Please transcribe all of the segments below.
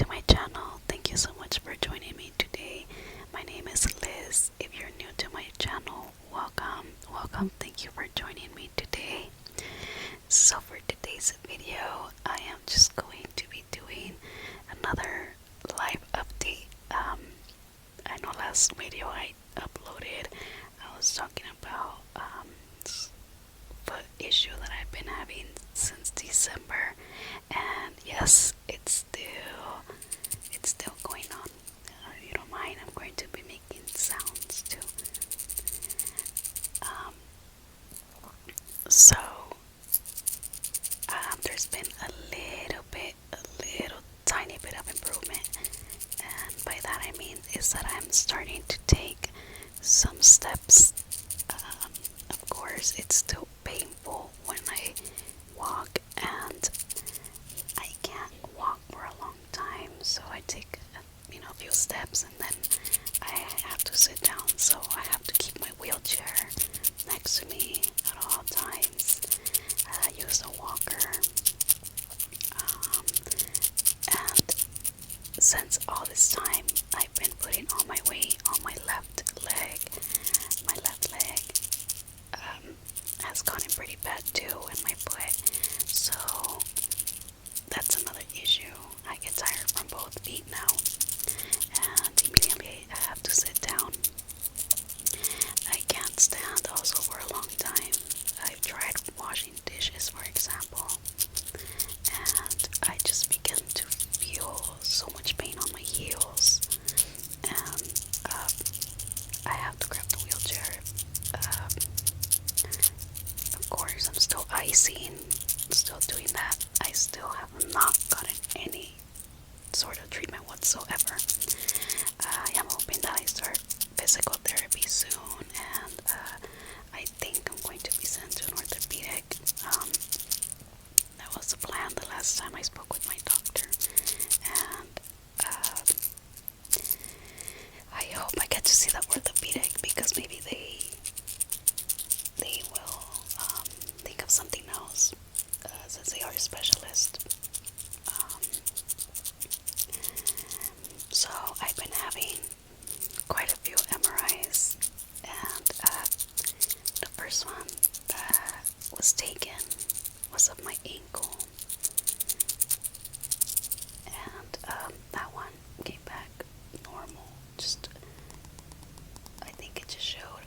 to my channel. Thank you so much for joining me today. My name is Liz. If you're new to my channel, welcome. Thank you for joining me today. So for today's video, I am just going to be doing another live update. I know last video I uploaded, I was talking about foot issue that I've been having since December, and yes, it's still going on. If you don't mind, I'm going to be making sounds too. So there's been a little tiny bit of improvement, and by that I mean is that I'm starting to take some steps. Of course, it's still painful when I walk, and I can't walk for a long time, so I take a few steps and then I have to sit down, so I have to keep my wheelchair next to me at all times. I use a walker, and since all this time I've been putting all my weight on my left leg. My left leg has gotten pretty bad too, and my foot, so that's another issue. I get tired from both feet now, and immediately I have to sit down. I can't stand also for a long time. I've tried washing dishes, for example, and I just begin to feel so much pain on my heels, and I have to grab the wheelchair. Of course, I'm still icing, still doing that. I still have not gotten any sort of treatment whatsoever. I am hoping that I start physical therapy soon, and I think I'm going to be sent to an orthopedic. That was the plan the last time I spoke with my doctor, and I hope I get to see that orthopedic, because maybe they will think of something else, since they are a specialist. So I've been having quite a few MRIs, and the first one that was taken was of my ankle, and that one came back normal. Just, I think it just showed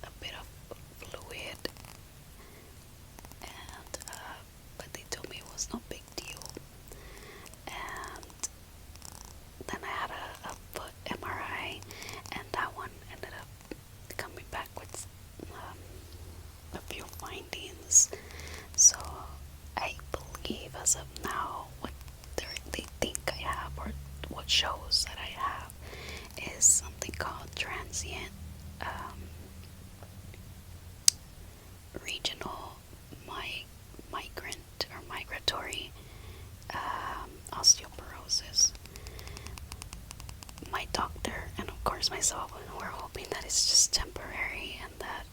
a bit of fluid, and but they told me it was no big deal. And then I had a foot MRI, and that one ended up coming back with a few findings. So I believe as of now, what they think I have, or what shows that I have, is something called transient regional migrant or migratory osteoporosis. My doctor and of course myself were hoping that it's just temporary and that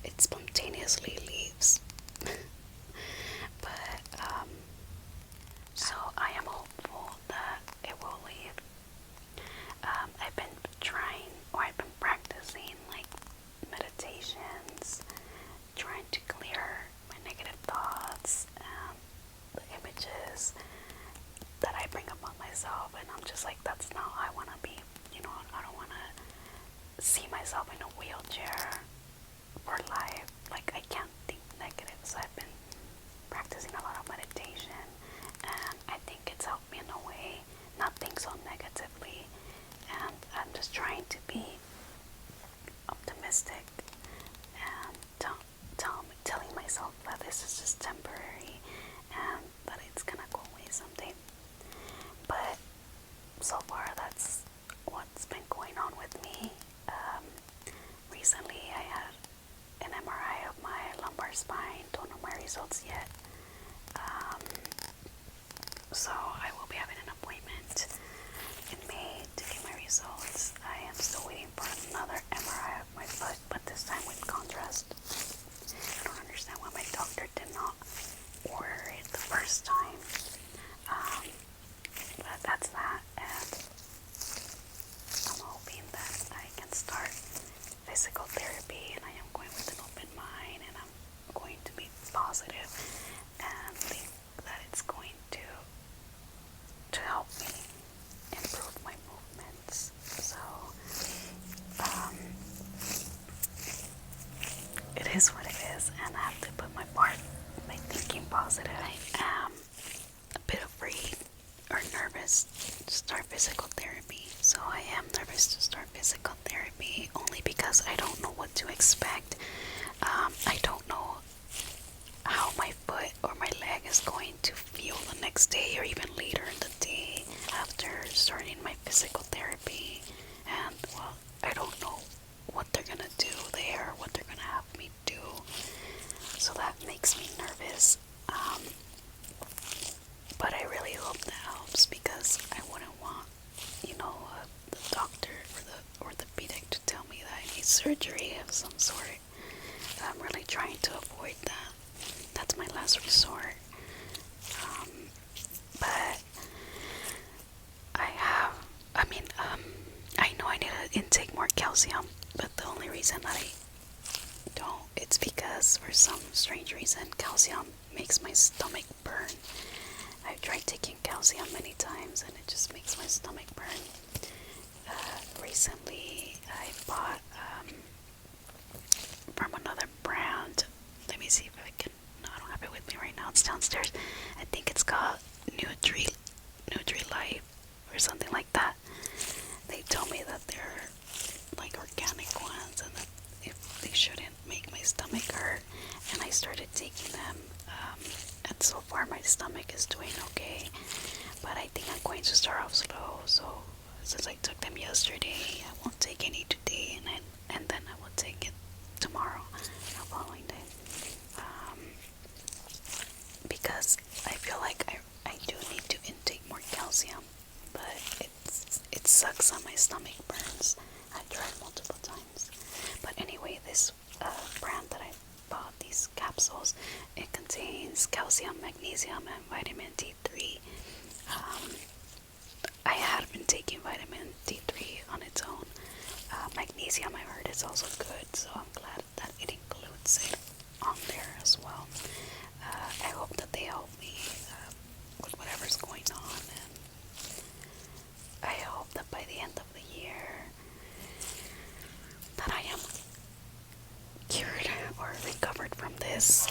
it spontaneously leaves. But so I am hopeful that it will leave. I've been practicing like meditations, trying to clear my negative thoughts and the images that I bring upon myself, and I'm just like, that's not how I want to be. I don't want to see myself in a wheelchair for life. Like, I can't think negative, so I've been practicing a lot of meditation, and I think it's helped me in a way not think so negatively, and I'm just trying to be optimistic and telling myself that this is just temporary and that it's gonna go away someday. But so far, that's what's been going on with me. Recently, I had an MRI of my lumbar spine. Don't know my results yet. So I will be having an appointment in May to get my results. I am still waiting for another MRI of my foot, but this time with contrast. I don't understand why my doctor did not order it the first time. positive and think that it's going to help me improve my movements. So it is what it is, and I have to put my part by thinking positive. I am a bit afraid or nervous to start physical therapy. So I am nervous to start physical therapy only because I don't know what to expect. I don't know how my foot or my leg is going to feel the next day or even later in the day after starting my physical therapy. And well, I don't know what they're gonna do there, what they're gonna have me do. So that makes me nervous. But I really hope that helps because I wouldn't want, the doctor or the orthopedic to tell me that I need surgery of some sort. I'm really trying to avoid that. That's my last resort. But I know I need to intake more calcium, but the only reason that I don't, it's because for some strange reason, calcium makes my stomach burn. I've tried taking calcium many times and it just makes my stomach burn. Recently, I bought from another brand. Let me see if I can. No, I don't have it with me right now. It's downstairs. I think it's called Nutri-Life or something like that. They told me that they're like organic ones and that if they shouldn't make my stomach hurt. And I started taking them. And so far my stomach is doing okay. But I think I'm going to start off slow. So since I took them yesterday, I won't take any today, and then I will take it tomorrow, the following day. Because I feel like I do need to intake more calcium, but it sucks on my stomach burns. I've tried multiple times. But anyway, this brand that I bought, these capsules, it contains calcium, magnesium, and vitamin D3. I had been taking vitamin D3 on its own. Magnesium, I heard, is also good, so I'm glad that it includes it on there as well. I hope that they help me with whatever's going on, and I hope that by the end of the year that I am cured or recovered from this,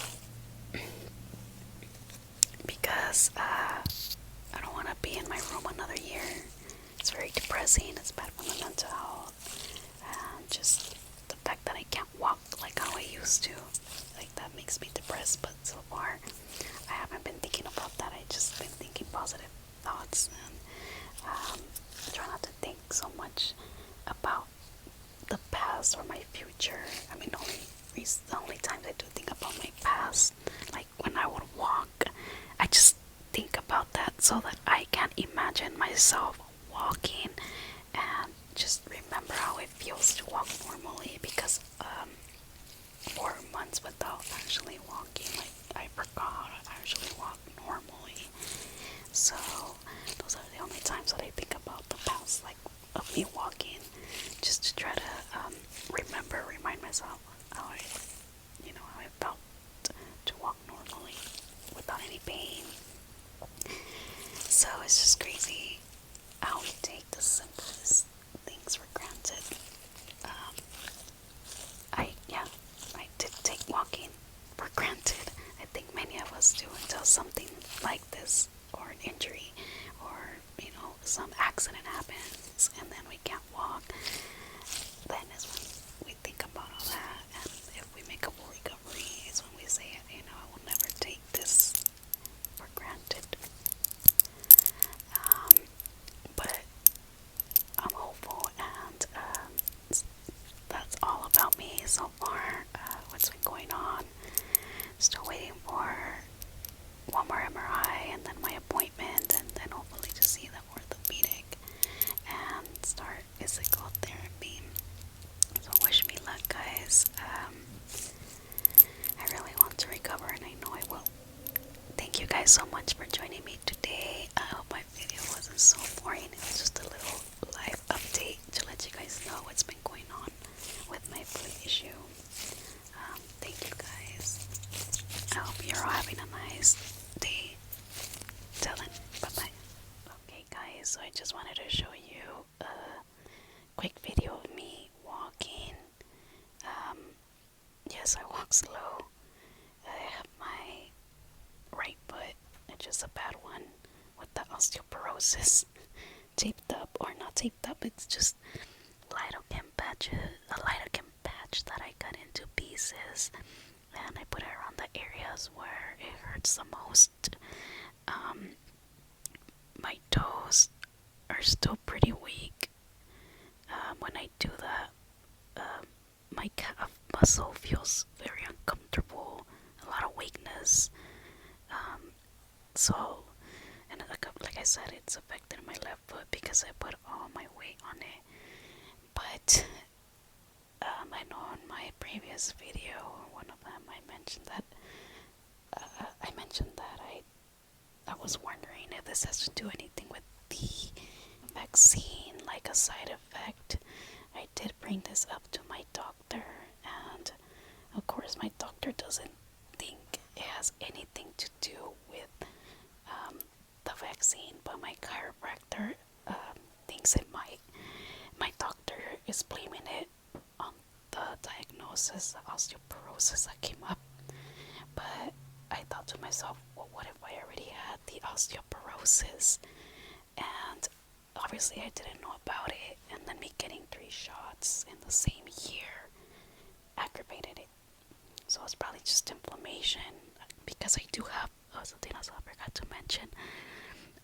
because I don't want to be in my room another year. It's very depressing. It's bad for my mental health. And just the fact that I can't walk like how I used to, like that makes me depressed. But so far, I haven't been thinking about that. I just been thinking positive thoughts and try not to think so much about the past or my future. I mean, the only times I do think about my past, like when I would walk, I just think about that so that I can imagine myself walking and just remember how it feels to walk normally, because 4 months without actually walking, like I forgot how to actually walk normally. So those are the only times that I think about the past, like of me walking, just to try to remind myself how I felt to walk normally without any pain. So it's just crazy how we take the simplest things for granted. I did take walking for granted. I think many of us do until something like this, or an injury, or some accident happens, and then we can't walk. Then is when we think about all that, and if we make a full recovery, is when we say, I will never take this for granted. But I'm hopeful, and that's all about me so far. What's been going on? Still waiting for one more MRI and then my appointment, and then hopefully to see the orthopedic and start physical therapy. So wish me luck, guys. I really want to recover, and I know I will. Thank you guys so much for joining me today. I hope my video wasn't so boring. It was just a little live update to let you guys know what's been going on with my foot issue. Thank you guys. I hope you're all having a nice day. Dylan, bye bye. Okay, guys, so I just wanted to show you a quick video of me walking. Um, yes, I walk slow. I have my right foot, which is a bad one, with the osteoporosis taped up, or not taped up, it's just lidocaine patches, a lidocaine patch that I cut into pieces, and I put it around the areas where it hurts the most. My toes are still pretty weak. When I do that, my calf muscle feels very uncomfortable, a lot of weakness. So, and like I said, it's affected my left foot because I put all my weight on it. But I know in my previous video, one of them, I mentioned that I was wondering if this has to do anything with the vaccine, like a side effect. I did bring this up to my doctor, and of course, my doctor doesn't think it has anything to do with the vaccine, but my chiropractor thinks it might. My doctor is blaming it on the diagnosis of osteoporosis that came up, but I thought to myself, well, what if I already had the osteoporosis? And obviously, I didn't know about it, and then me getting 3 shots in the same year aggravated it. So it's probably just inflammation, because I do have something else I forgot to mention.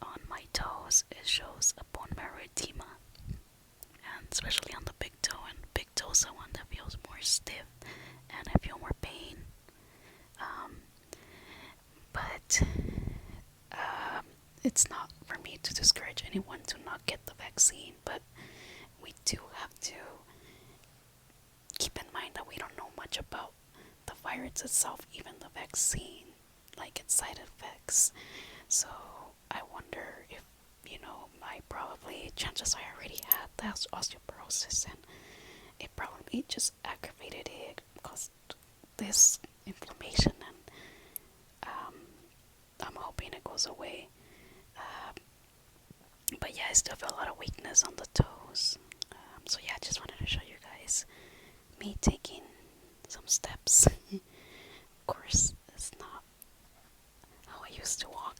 On my toes, it shows a bone marrow edema, and especially on the big toe. And big toe is the one that feels more stiff, and I feel more pain. But it's not for me to discourage anyone to not get the vaccine, but we do have to keep in mind that we don't know much about the virus itself, even the vaccine, like its side effects. So I wonder if, I probably, chances I already had that osteoporosis, and it probably just aggravated it, caused this inflammation, and I'm hoping it goes away. But yeah, I still feel a lot of weakness on the toes. So yeah, I just wanted to show you guys me taking some steps. Of course, it's not how I used to walk